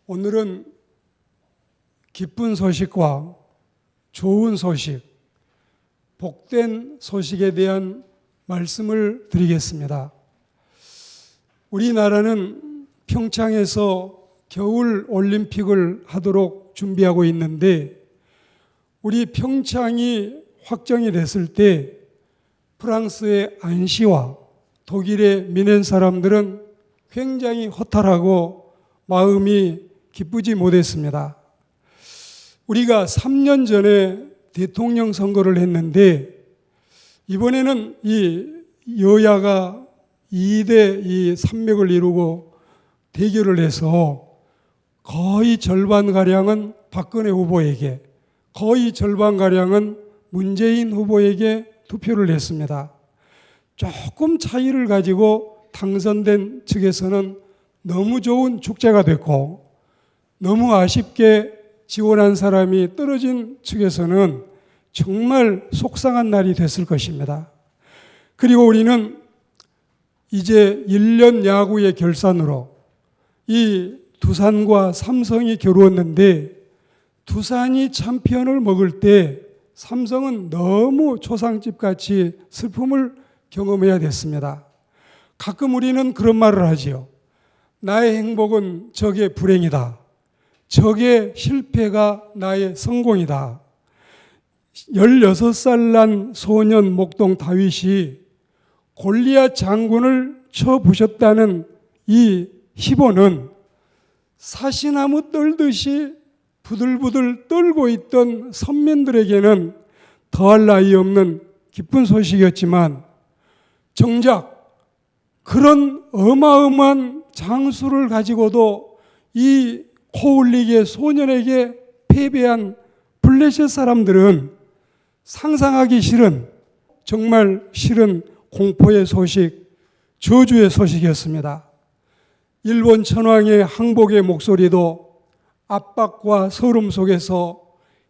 오늘은 기쁜 소식과 좋은 소식, 복된 소식에 대한 말씀을 드리겠습니다. 우리나라는 평창에서 겨울 올림픽을 하도록 준비하고 있는데, 우리 평창이 확정이 됐을 때 프랑스의 안시와 독일의 미넨 사람들은 굉장히 허탈하고 마음이 기쁘지 못했습니다. 우리가 3년 전에 대통령 선거를 했는데, 이번에는 이 여야가 2대 이 산맥을 이루고 대결을 해서 거의 절반가량은 박근혜 후보에게, 거의 절반가량은 문재인 후보에게 투표를 했습니다. 조금 차이를 가지고 당선된 측에서는 너무 좋은 축제가 됐고, 너무 아쉽게 지원한 사람이 떨어진 측에서는 정말 속상한 날이 됐을 것입니다. 그리고 우리는 이제 1년 야구의 결산으로 이 두산과 삼성이 겨루었는데, 두산이 챔피언을 먹을 때 삼성은 너무 초상집같이 슬픔을 경험해야 됐습니다. 가끔 우리는 그런 말을 하지요. 나의 행복은 적의 불행이다. 적의 실패가 나의 성공이다. 16살 난 소년 목동 다윗이 골리앗 장군을 쳐 부셨다는 이 희보는 사시나무 떨듯이 부들부들 떨고 있던 선민들에게는 더할 나위 없는 기쁜 소식이었지만, 정작 그런 어마어마한 장수를 가지고도 이 코울릭의 소년에게 패배한 블레셋 사람들은 상상하기 싫은, 정말 싫은 공포의 소식, 저주의 소식이었습니다. 일본 천황의 항복의 목소리도 압박과 서름 속에서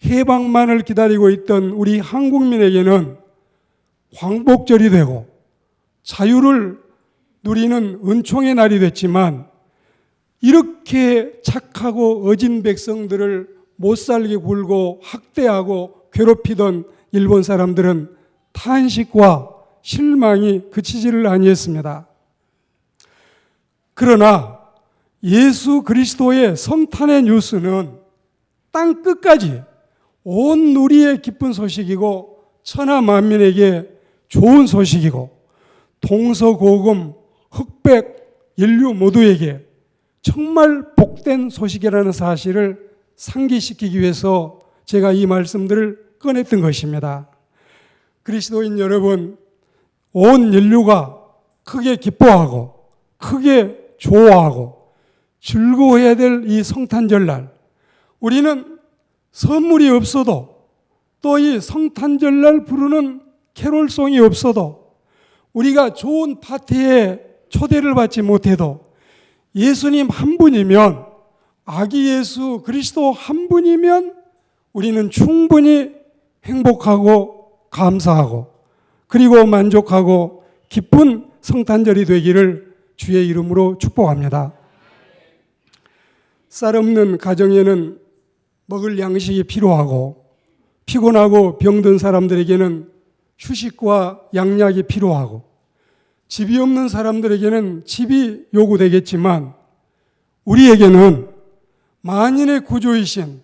해방만을 기다리고 있던 우리 한국민에게는 광복절이 되고 자유를 누리는 은총의 날이 됐지만, 이렇게 착하고 어진 백성들을 못살게 굴고 학대하고 괴롭히던 일본 사람들은 탄식과 실망이 그치지를 아니했습니다. 그러나 예수 그리스도의 성탄의 뉴스는 땅 끝까지 온 누리의 기쁜 소식이고, 천하 만민에게 좋은 소식이고, 동서고금 흑백 인류 모두에게 정말 복된 소식이라는 사실을 상기시키기 위해서 제가 이 말씀들을 꺼냈던 것입니다. 그리스도인 여러분, 온 인류가 크게 기뻐하고 크게 좋아하고 즐거워해야 될 이 성탄절날, 우리는 선물이 없어도, 또 이 성탄절날 부르는 캐롤송이 없어도, 우리가 좋은 파티에 초대를 받지 못해도 예수님 한 분이면, 아기 예수 그리스도 한 분이면 우리는 충분히 행복하고 감사하고 그리고 만족하고 기쁜 성탄절이 되기를 주의 이름으로 축복합니다. 쌀 없는 가정에는 먹을 양식이 필요하고, 피곤하고 병든 사람들에게는 휴식과 양약이 필요하고, 집이 없는 사람들에게는 집이 요구되겠지만, 우리에게는 만인의 구주이신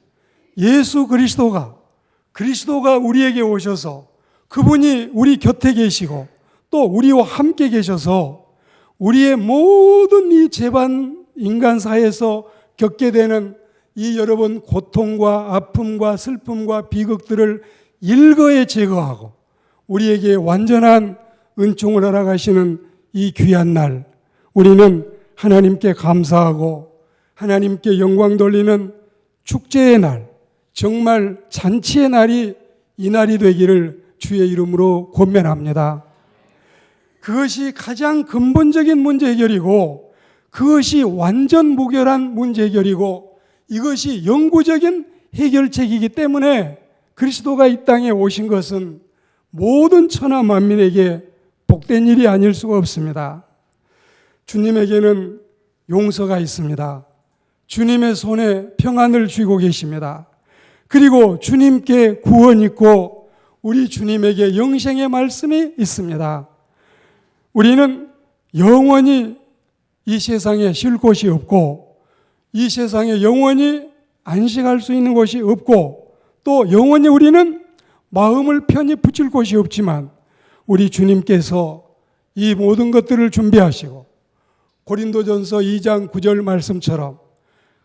예수 그리스도가 우리에게 오셔서 그분이 우리 곁에 계시고 또 우리와 함께 계셔서 우리의 모든 이 재반 인간사에서 겪게 되는 이 여러분 고통과 아픔과 슬픔과 비극들을 일거에 제거하고 우리에게 완전한 은총을 허락하시는 이 귀한 날, 우리는 하나님께 감사하고 하나님께 영광 돌리는 축제의 날, 정말 잔치의 날이 이 날이 되기를 주의 이름으로 권면합니다. 그것이 가장 근본적인 문제 해결이고, 그것이 완전 무결한 문제 해결이고, 이것이 영구적인 해결책이기 때문에 그리스도가 이 땅에 오신 것은 모든 천하 만민에게 복된 일이 아닐 수가 없습니다. 주님에게는 용서가 있습니다. 주님의 손에 평안을 쥐고 계십니다. 그리고 주님께 구원이 있고 우리 주님에게 영생의 말씀이 있습니다. 우리는 영원히 이 세상에 쉴 곳이 없고 이 세상에 영원히 안식할 수 있는 곳이 없고 또 영원히 우리는 마음을 편히 붙일 곳이 없지만 우리 주님께서 이 모든 것들을 준비하시고 고린도전서 2장 9절 말씀처럼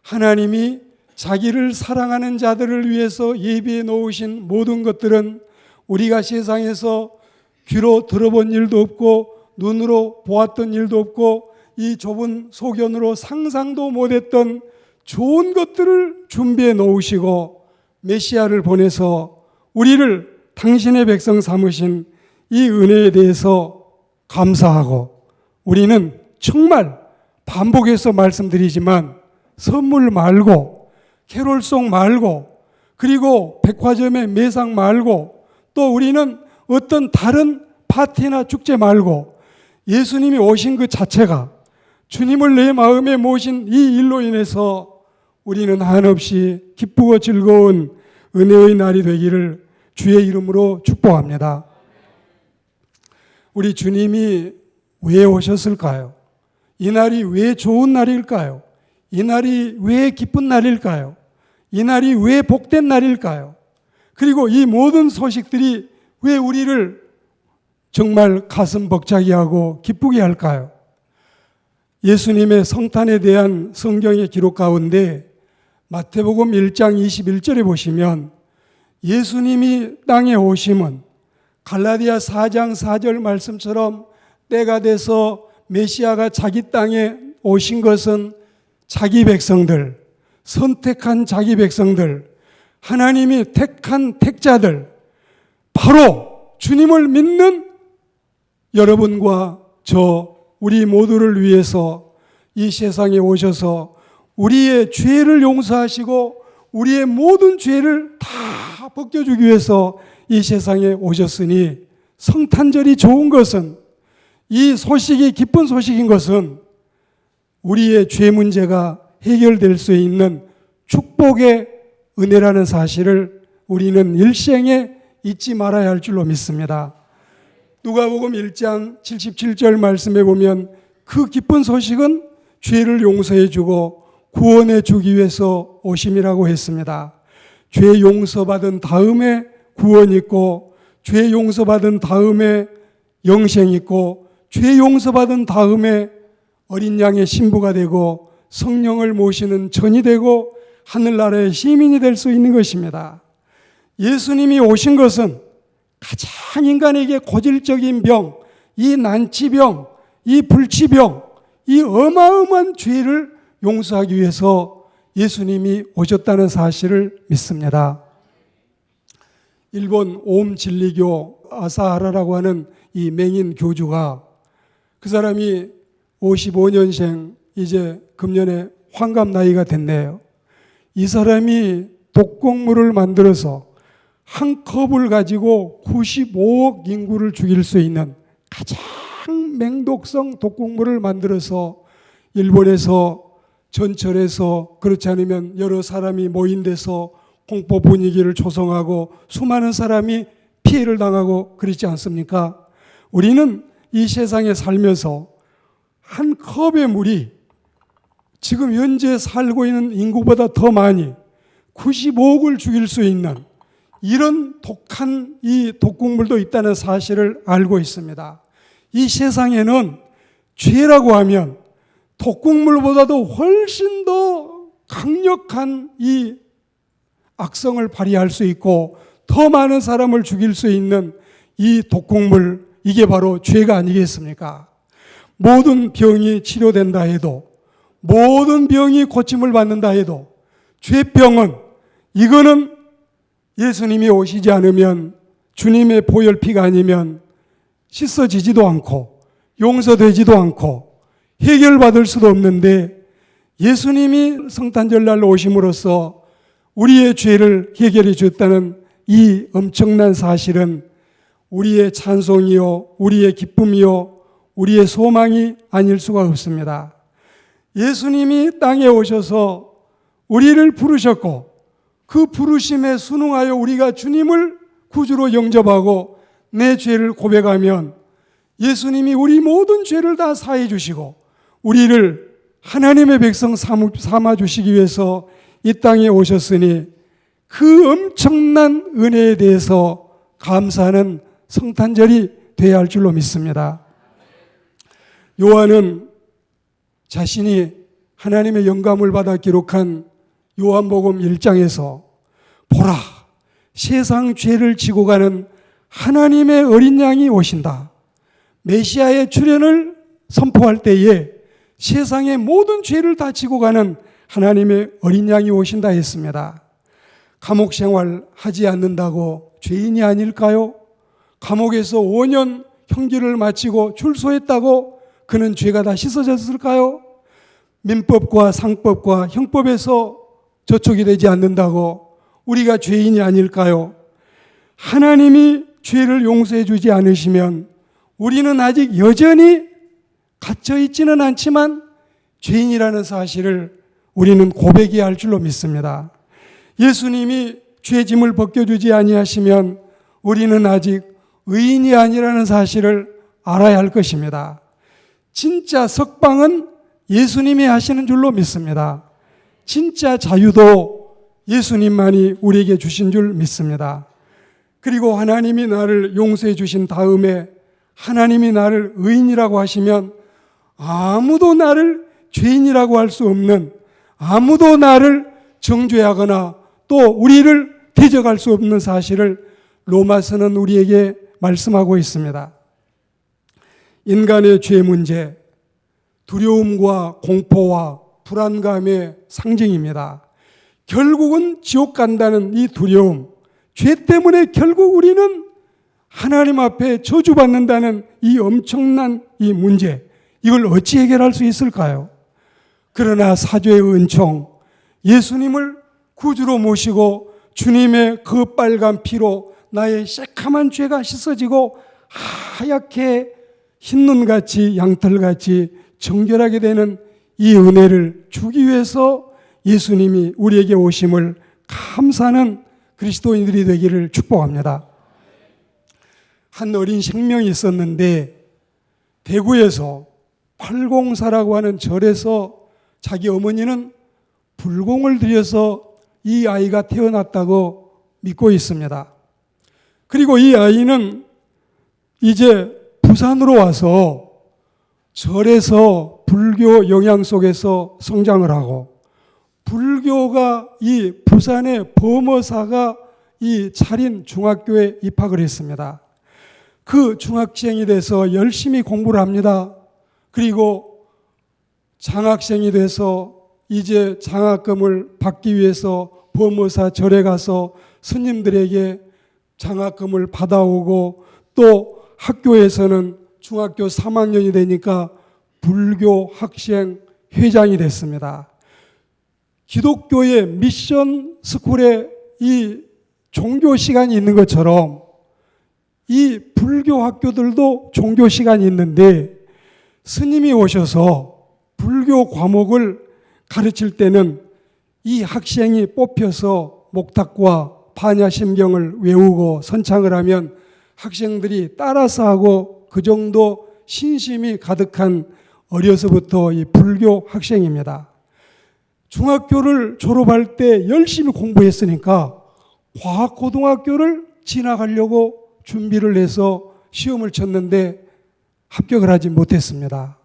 하나님이 자기를 사랑하는 자들을 위해서 예비해 놓으신 모든 것들은 우리가 세상에서 귀로 들어본 일도 없고 눈으로 보았던 일도 없고 이 좁은 소견으로 상상도 못했던 좋은 것들을 준비해 놓으시고 메시아를 보내서 우리를 당신의 백성 삼으신 이 은혜에 대해서 감사하고 우리는 정말 반복해서 말씀드리지만 선물 말고 캐롤송 말고 그리고 백화점의 매상 말고 또 우리는 어떤 다른 파티나 축제 말고 예수님이 오신 그 자체가 주님을 내 마음에 모신 이 일로 인해서 우리는 한없이 기쁘고 즐거운 은혜의 날이 되기를 주의 이름으로 축복합니다. 우리 주님이 왜 오셨을까요? 이 날이 왜 좋은 날일까요? 이 날이 왜 기쁜 날일까요? 이 날이 왜 복된 날일까요? 그리고 이 모든 소식들이 왜 우리를 정말 가슴 벅차게 하고 기쁘게 할까요? 예수님의 성탄에 대한 성경의 기록 가운데 마태복음 1장 21절에 보시면 예수님이 땅에 오심은 갈라디아 4장 4절 말씀처럼 때가 돼서 메시아가 자기 땅에 오신 것은 자기 백성들, 선택한 자기 백성들, 하나님이 택한 택자들, 바로 주님을 믿는 여러분과 저 우리 모두를 위해서 이 세상에 오셔서 우리의 죄를 용서하시고 우리의 모든 죄를 다 벗겨주기 위해서 이 세상에 오셨으니 성탄절이 좋은 것은 이 소식이 기쁜 소식인 것은 우리의 죄 문제가 해결될 수 있는 축복의 은혜라는 사실을 우리는 일생에 잊지 말아야 할 줄로 믿습니다. 누가복음 1장 77절 말씀에 보면 그 기쁜 소식은 죄를 용서해 주고 구원해 주기 위해서 오심이라고 했습니다. 죄 용서받은 다음에 구원 있고 죄 용서받은 다음에 영생 있고 죄 용서받은 다음에 어린 양의 신부가 되고 성령을 모시는 전이 되고 하늘나라의 시민이 될 수 있는 것입니다. 예수님이 오신 것은 가장 인간에게 고질적인 병, 이 난치병, 이 불치병, 이 어마어마한 죄를 용서하기 위해서 예수님이 오셨다는 사실을 믿습니다. 일본 오음진리교 아사하라라고 하는 이 맹인 교주가 그 사람이 55년생 이제 금년에 환갑 나이가 됐네요. 이 사람이 독곡물을 만들어서 한 컵을 가지고 95억 인구를 죽일 수 있는 가장 맹독성 독곡물을 만들어서 일본에서 전철에서 그렇지 않으면 여러 사람이 모인 데서 공포 분위기를 조성하고 수많은 사람이 피해를 당하고 그렇지 않습니까? 우리는 이 세상에 살면서 한 컵의 물이 지금 현재 살고 있는 인구보다 더 많이 95억을 죽일 수 있는 이런 독한 이 독극물도 있다는 사실을 알고 있습니다. 이 세상에는 죄라고 하면 독극물보다도 훨씬 더 강력한 이 악성을 발휘할 수 있고 더 많은 사람을 죽일 수 있는 이 독극물, 이게 바로 죄가 아니겠습니까? 모든 병이 치료된다 해도 모든 병이 고침을 받는다 해도 죄병은 이거는 예수님이 오시지 않으면 주님의 보혈피가 아니면 씻어지지도 않고 용서되지도 않고 해결받을 수도 없는데 예수님이 성탄절날 오심으로써 우리의 죄를 해결해 줬다는 이 엄청난 사실은 우리의 찬송이요, 우리의 기쁨이요, 우리의 소망이 아닐 수가 없습니다. 예수님이 땅에 오셔서 우리를 부르셨고 그 부르심에 순응하여 우리가 주님을 구주로 영접하고 내 죄를 고백하면 예수님이 우리 모든 죄를 다 사해 주시고 우리를 하나님의 백성 삼아 주시기 위해서 이 땅에 오셨으니 그 엄청난 은혜에 대해서 감사하는 성탄절이 되어야 할 줄로 믿습니다. 요한은 자신이 하나님의 영감을 받아 기록한 요한복음 1장에서 보라, 세상 죄를 지고 가는 하나님의 어린 양이 오신다. 메시아의 출현을 선포할 때에 세상의 모든 죄를 다 지고 가는 하나님의 어린 양이 오신다 했습니다. 감옥 생활 하지 않는다고 죄인이 아닐까요? 감옥에서 5년 형기를 마치고 출소했다고 그는 죄가 다 씻어졌을까요? 민법과 상법과 형법에서 저촉이 되지 않는다고 우리가 죄인이 아닐까요? 하나님이 죄를 용서해 주지 않으시면 우리는 아직 여전히 갇혀 있지는 않지만 죄인이라는 사실을 우리는 고백해야 할 줄로 믿습니다. 예수님이 죄짐을 벗겨주지 아니하시면 우리는 아직 의인이 아니라는 사실을 알아야 할 것입니다. 진짜 석방은 예수님이 하시는 줄로 믿습니다. 진짜 자유도 예수님만이 우리에게 주신 줄 믿습니다. 그리고 하나님이 나를 용서해 주신 다음에 하나님이 나를 의인이라고 하시면 아무도 나를 죄인이라고 할 수 없는, 아무도 나를 정죄하거나 또 우리를 대적할 수 없는 사실을 로마서는 우리에게 말씀하고 있습니다. 인간의 죄 문제, 두려움과 공포와 불안감의 상징입니다. 결국은 지옥 간다는 이 두려움, 죄 때문에 결국 우리는 하나님 앞에 저주받는다는 이 엄청난 이 문제, 이걸 어찌 해결할 수 있을까요? 그러나 사죄의 은총, 예수님을 구주로 모시고 주님의 그 빨간 피로 나의 새카만 죄가 씻어지고 하얗게 흰눈같이 양털같이 정결하게 되는 이 은혜를 주기 위해서 예수님이 우리에게 오심을 감사하는 그리스도인들이 되기를 축복합니다. 한 어린 생명이 있었는데 대구에서 팔공사라고 하는 절에서 자기 어머니는 불공을 들여서 이 아이가 태어났다고 믿고 있습니다. 그리고 이 아이는 이제 부산으로 와서 절에서 불교 영향 속에서 성장을 하고 불교가 이 부산의 범어사가 이 차린 중학교에 입학을 했습니다. 그 중학생이 돼서 열심히 공부를 합니다. 그리고 장학생이 돼서 이제 장학금을 받기 위해서 범어사 절에 가서 스님들에게 장학금을 받아오고 또 학교에서는 중학교 3학년이 되니까 불교 학생 회장이 됐습니다. 기독교의 미션 스쿨에 이 종교 시간이 있는 것처럼 이 불교 학교들도 종교 시간이 있는데 스님이 오셔서 불교 과목을 가르칠 때는 이 학생이 뽑혀서 목탁과 반야심경을 외우고 선창을 하면 학생들이 따라서 하고 그 정도 신심이 가득한 어려서부터 이 불교 학생입니다. 중학교를 졸업할 때 열심히 공부했으니까 과학고등학교를 진학하려고 준비를 해서 시험을 쳤는데 합격을 하지 못했습니다.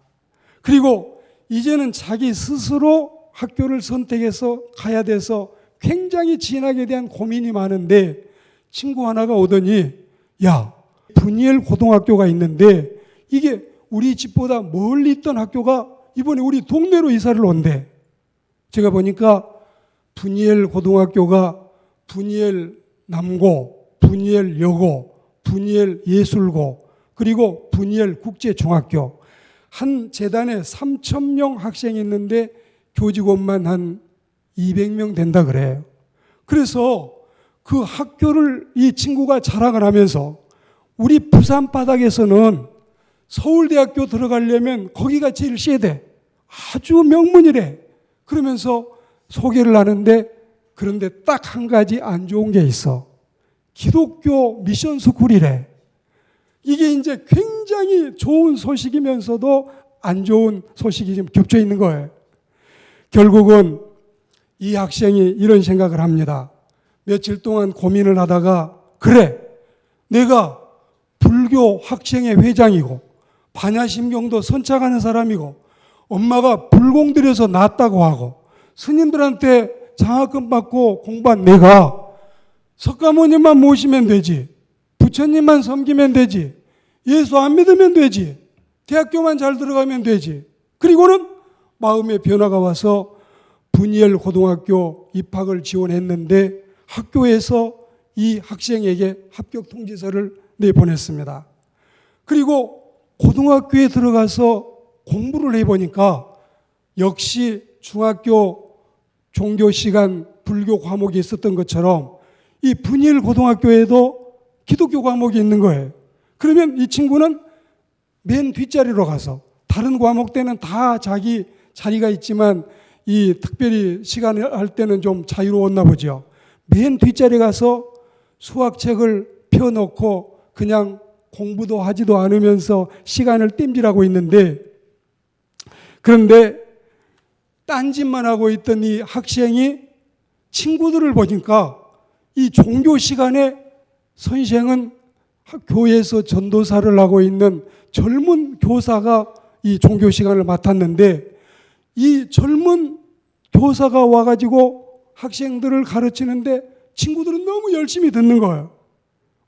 그리고 이제는 자기 스스로 학교를 선택해서 가야 돼서 굉장히 진학에 대한 고민이 많은데 친구 하나가 오더니 야, 분이엘 고등학교가 있는데 이게 우리 집보다 멀리 있던 학교가 이번에 우리 동네로 이사를 온대. 제가 보니까 분이엘 고등학교가 분이엘 남고, 분이엘 여고, 분이엘 예술고, 그리고 분이엘 국제중학교. 한 재단에 3,000명 학생이 있는데 교직원만 한 200명 된다 그래요. 그래서 그 학교를 이 친구가 자랑을 하면서 우리 부산 바닥에서는 서울대학교 들어가려면 거기가 제일 세대, 아주 명문이래. 그러면서 소개를 하는데 그런데 딱 한 가지 안 좋은 게 있어. 기독교 미션 스쿨이래. 이게 이제 굉장히 좋은 소식이면서도 안 좋은 소식이 좀 겹쳐 있는 거예요. 결국은 이 학생이 이런 생각을 합니다. 며칠 동안 고민을 하다가 그래, 내가 불교 학생회 회장이고 반야심경도 선착하는 사람이고 엄마가 불공들여서 낳았다고 하고 스님들한테 장학금 받고 공부한 내가 석가모니만 모시면 되지, 부처님만 섬기면 되지, 예수 안 믿으면 되지, 대학교만 잘 들어가면 되지. 그리고는 마음의 변화가 와서 분이엘 고등학교 입학을 지원했는데 학교에서 이 학생에게 합격 통지서를 내보냈습니다. 그리고 고등학교에 들어가서 공부를 해보니까 역시 중학교 종교 시간 불교 과목이 있었던 것처럼 이 분이엘 고등학교에도 기독교 과목이 있는 거예요. 그러면 이 친구는 맨 뒷자리로 가서 다른 과목 때는 다 자기 자리가 있지만 이 특별히 시간을 할 때는 좀 자유로웠나 보죠. 맨 뒷자리에 가서 수학책을 펴놓고 그냥 공부도 하지도 않으면서 시간을 땜질하고 있는데, 그런데 딴짓만 하고 있던 이 학생이 친구들을 보니까 이 종교 시간에 선생은 교회에서 전도사를 하고 있는 젊은 교사가 이 종교 시간을 맡았는데 이 젊은 교사가 와가지고 학생들을 가르치는데 친구들은 너무 열심히 듣는 거예요.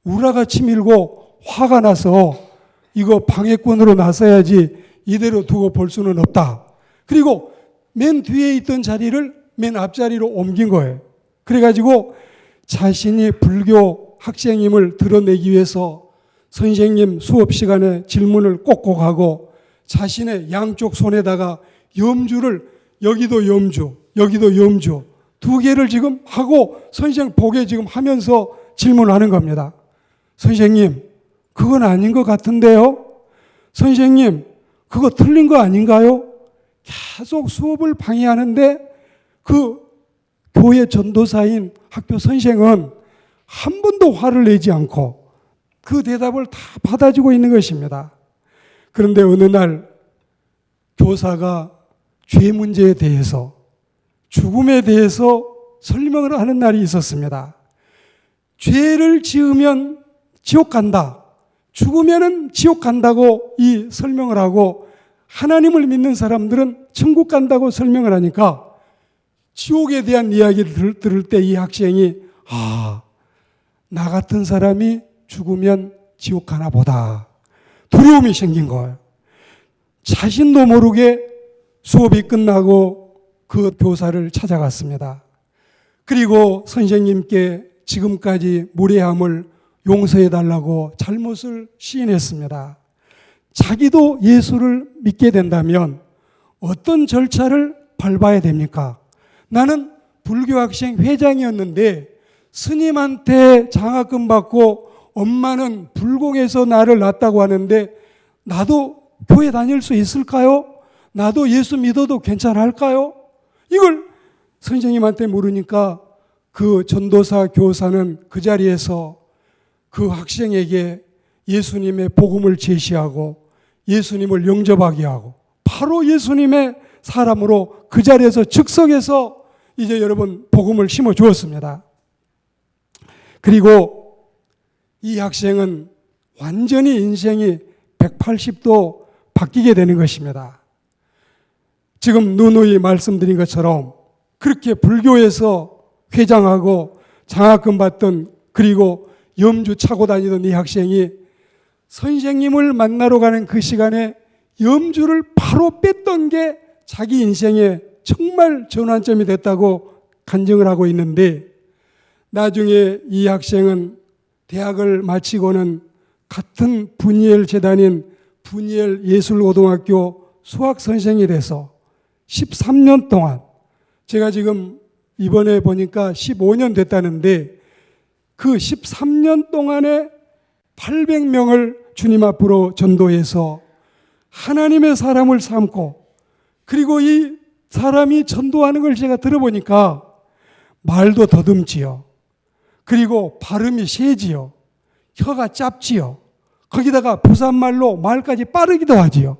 우라같이 밀고 화가 나서 이거 방해꾼으로 나서야지 이대로 두고 볼 수는 없다. 그리고 맨 뒤에 있던 자리를 맨 앞자리로 옮긴 거예요. 그래가지고 자신이 불교 학생임을 드러내기 위해서 선생님 수업 시간에 질문을 꼭꼭 하고 자신의 양쪽 손에다가 염주를 여기도 염주, 여기도 염주 두 개를 지금 하고 선생 보게 지금 하면서 질문하는 겁니다. 선생님, 그건 아닌 것 같은데요? 선생님, 그거 틀린 거 아닌가요? 계속 수업을 방해하는데 그 교회 전도사인 학교 선생은 한 번도 화를 내지 않고 그 대답을 다 받아주고 있는 것입니다. 그런데 어느 날 교사가 죄 문제에 대해서, 죽음에 대해서 설명을 하는 날이 있었습니다. 죄를 지으면 지옥 간다, 죽으면 지옥 간다고 이 설명을 하고 하나님을 믿는 사람들은 천국 간다고 설명을 하니까 지옥에 대한 이야기를 들을 때 이 학생이 나 같은 사람이 죽으면 지옥 가나 보다 두려움이 생긴 거예요. 자신도 모르게 수업이 끝나고 그 교사를 찾아갔습니다. 그리고 선생님께 지금까지 무례함을 용서해달라고 잘못을 시인했습니다. 자기도 예수를 믿게 된다면 어떤 절차를 밟아야 됩니까? 나는 불교학생 회장이었는데 스님한테 장학금 받고 엄마는 불공에서 나를 낳았다고 하는데 나도 교회 다닐 수 있을까요? 나도 예수 믿어도 괜찮을까요? 이걸 선생님한테 물으니까 그 전도사 교사는 그 자리에서 그 학생에게 예수님의 복음을 제시하고 예수님을 영접하게 하고 바로 예수님의 사람으로 그 자리에서 즉석에서 이제 여러분 복음을 심어 주었습니다. 그리고 이 학생은 완전히 인생이 180도 바뀌게 되는 것입니다. 지금 누누이 말씀드린 것처럼 그렇게 불교에서 회장하고 장학금 받던 그리고 염주 차고 다니던 이 학생이 선생님을 만나러 가는 그 시간에 염주를 바로 뺐던 게 자기 인생의 정말 전환점이 됐다고 간증을 하고 있는데, 나중에 이 학생은 대학을 마치고는 같은 분이엘 재단인 분이엘 예술고등학교 수학선생이 돼서 13년 동안, 제가 지금 이번에 보니까 15년 됐다는데 그 13년 동안에 800명을 주님 앞으로 전도해서 하나님의 사람을 삼고, 그리고 이 사람이 전도하는 걸 제가 들어보니까 말도 더듬지요. 그리고 발음이 세지요. 혀가 짧지요. 거기다가 부산말로 말까지 빠르기도 하지요.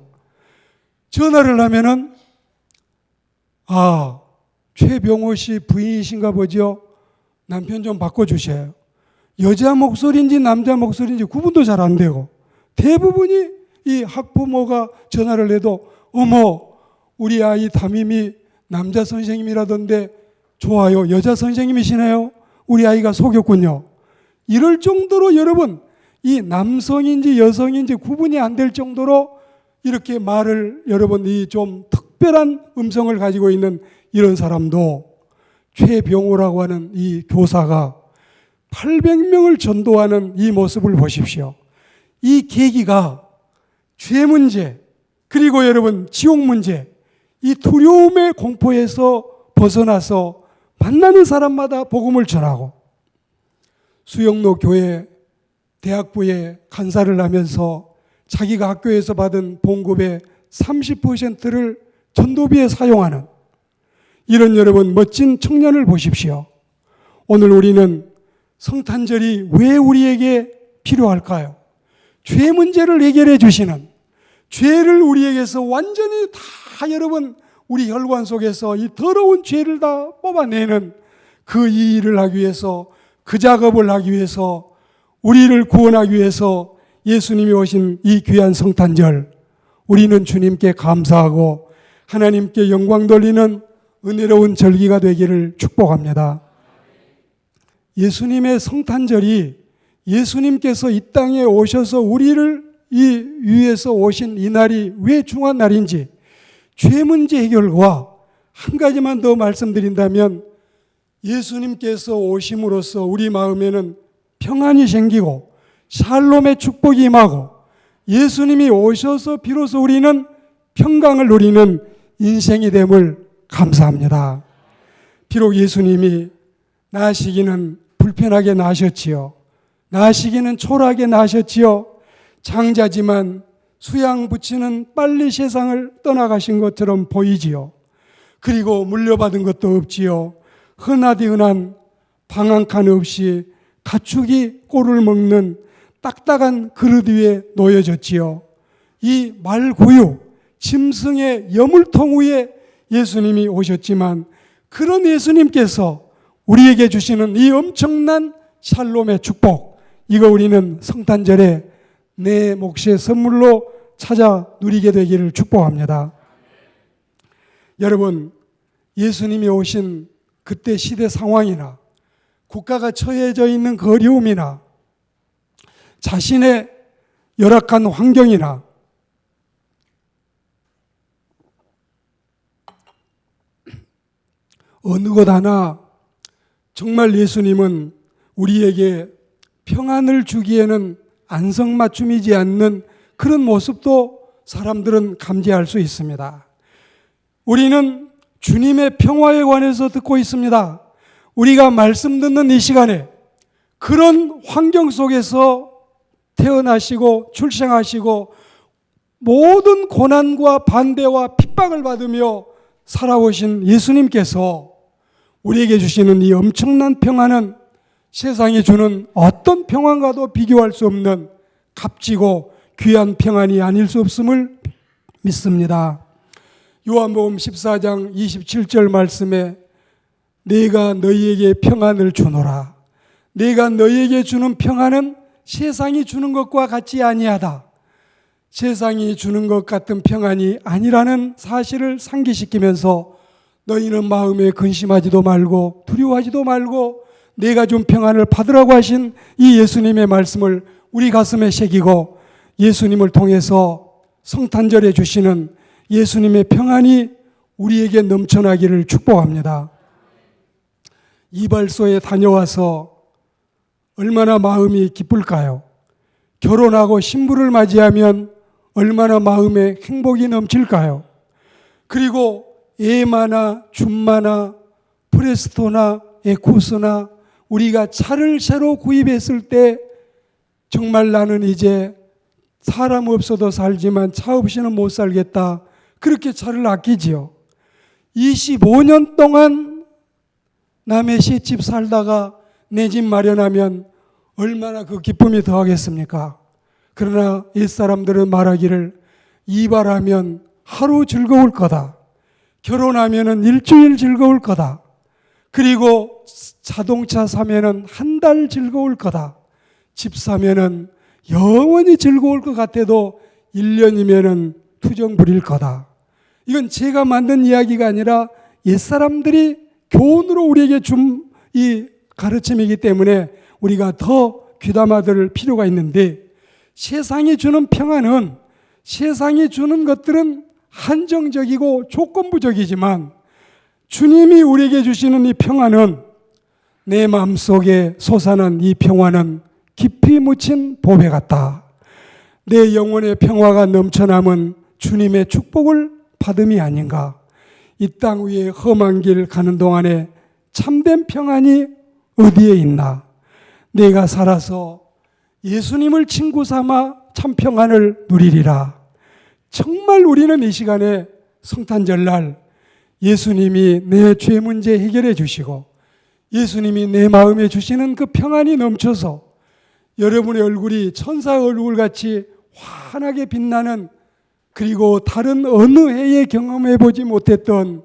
전화를 하면은 최병호 씨 부인이신가 보죠. 남편 좀 바꿔주세요. 여자 목소리인지 남자 목소리인지 구분도 잘 안 되고 대부분이 이 학부모가 전화를 해도 어머 우리 아이 담임이 남자 선생님이라던데 좋아요. 여자 선생님이시네요. 우리 아이가 속였군요. 이럴 정도로 여러분 이 남성인지 여성인지 구분이 안 될 정도로 이렇게 말을 여러분 이 좀 특별한 음성을 가지고 있는 이런 사람도 최병호라고 하는 이 교사가 800명을 전도하는 이 모습을 보십시오. 이 계기가 죄 문제 그리고 여러분 지옥 문제 이 두려움의 공포에서 벗어나서 만나는 사람마다 복음을 전하고 수영로 교회 대학부에 간사를 하면서 자기가 학교에서 받은 봉급의 30%를 전도비에 사용하는 이런 여러분 멋진 청년을 보십시오. 오늘 우리는 성탄절이 왜 우리에게 필요할까요? 죄 문제를 해결해 주시는 죄를 우리에게서 완전히 다 여러분 우리 혈관 속에서 이 더러운 죄를 다 뽑아내는 그 일을 하기 위해서 그 작업을 하기 위해서 우리를 구원하기 위해서 예수님이 오신 이 귀한 성탄절 우리는 주님께 감사하고 하나님께 영광 돌리는 은혜로운 절기가 되기를 축복합니다. 예수님의 성탄절이 예수님께서 이 땅에 오셔서 우리를 이 위에서 오신 이 날이 왜 중요한 날인지 죄 문제 해결과 한 가지만 더 말씀드린다면 예수님께서 오심으로써 우리 마음에는 평안이 생기고 샬롬의 축복이 임하고 예수님이 오셔서 비로소 우리는 평강을 누리는 인생이 됨을 감사합니다. 비록 예수님이 나시기는 불편하게 나셨지요. 나시기는 초라하게 나셨지요. 장자지만 수양 붙이는 빨리 세상을 떠나가신 것처럼 보이지요. 그리고 물려받은 것도 없지요. 흔하디 흔한 방 한 칸 없이 가축이 꼴을 먹는 딱딱한 그릇 위에 놓여졌지요. 이 말구유, 짐승의 여물통 위에 예수님이 오셨지만 그런 예수님께서 우리에게 주시는 이 엄청난 샬롬의 축복, 이거 우리는 성탄절에 내 몫의 선물로 찾아 누리게 되기를 축복합니다. 여러분, 예수님이 오신 그때 시대 상황이나 국가가 처해져 있는 그 어려움이나 자신의 열악한 환경이나 어느 것 하나 정말 예수님은 우리에게 평안을 주기에는 안성맞춤이지 않는 그런 모습도 사람들은 감지할 수 있습니다. 우리는 주님의 평화에 관해서 듣고 있습니다. 우리가 말씀 듣는 이 시간에 그런 환경 속에서 태어나시고 출생하시고 모든 고난과 반대와 핍박을 받으며 살아오신 예수님께서 우리에게 주시는 이 엄청난 평안은 세상이 주는 어떤 평안과도 비교할 수 없는 값지고 귀한 평안이 아닐 수 없음을 믿습니다. 요한복음 14장 27절 말씀에 내가 너희에게 평안을 주노라. 내가 너희에게 주는 평안은 세상이 주는 것과 같지 아니하다. 세상이 주는 것 같은 평안이 아니라는 사실을 상기시키면서 너희는 마음에 근심하지도 말고 두려워하지도 말고 내가 준 평안을 받으라고 하신 이 예수님의 말씀을 우리 가슴에 새기고 예수님을 통해서 성탄절에 주시는 예수님의 평안이 우리에게 넘쳐나기를 축복합니다. 이발소에 다녀와서 얼마나 마음이 기쁠까요? 결혼하고 신부를 맞이하면 얼마나 마음에 행복이 넘칠까요? 그리고 에마나 줌마나 프레스토나 에쿠스나 우리가 차를 새로 구입했을 때 정말 나는 이제 사람 없어도 살지만 차 없이는 못 살겠다. 그렇게 차를 아끼지요. 25년 동안 남의 시집 살다가 내 집 마련하면 얼마나 그 기쁨이 더하겠습니까? 그러나 옛사람들은 말하기를 이발하면 하루 즐거울 거다. 결혼하면은 일주일 즐거울 거다. 그리고 자동차 사면은 한 달 즐거울 거다. 집 사면은 영원히 즐거울 것 같아도 1년이면은 투정 부릴 거다. 이건 제가 만든 이야기가 아니라 옛사람들이 교훈으로 우리에게 준 이 가르침이기 때문에 우리가 더 귀담아 들을 필요가 있는데, 세상이 주는 평안은, 세상이 주는 것들은 한정적이고 조건부적이지만 주님이 우리에게 주시는 이 평안은, 내 마음속에 솟아난 이 평화는 깊이 묻힌 보배 같다. 내 영혼의 평화가 넘쳐남은 주님의 축복을 받음이 아닌가. 이 땅 위에 험한 길 가는 동안에 참된 평안이 어디에 있나. 내가 살아서 예수님을 친구 삼아 참 평안을 누리리라. 정말 우리는 이 시간에 성탄절날 예수님이 내 죄 문제 해결해 주시고 예수님이 내 마음에 주시는 그 평안이 넘쳐서 여러분의 얼굴이 천사 얼굴같이 환하게 빛나는, 그리고 다른 어느 해에 경험해 보지 못했던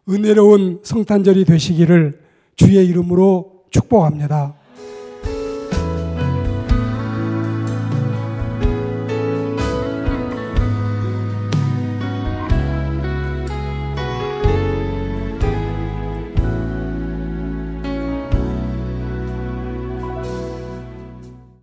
은혜로운 성탄절이 되시기를 주의 이름으로 축복합니다.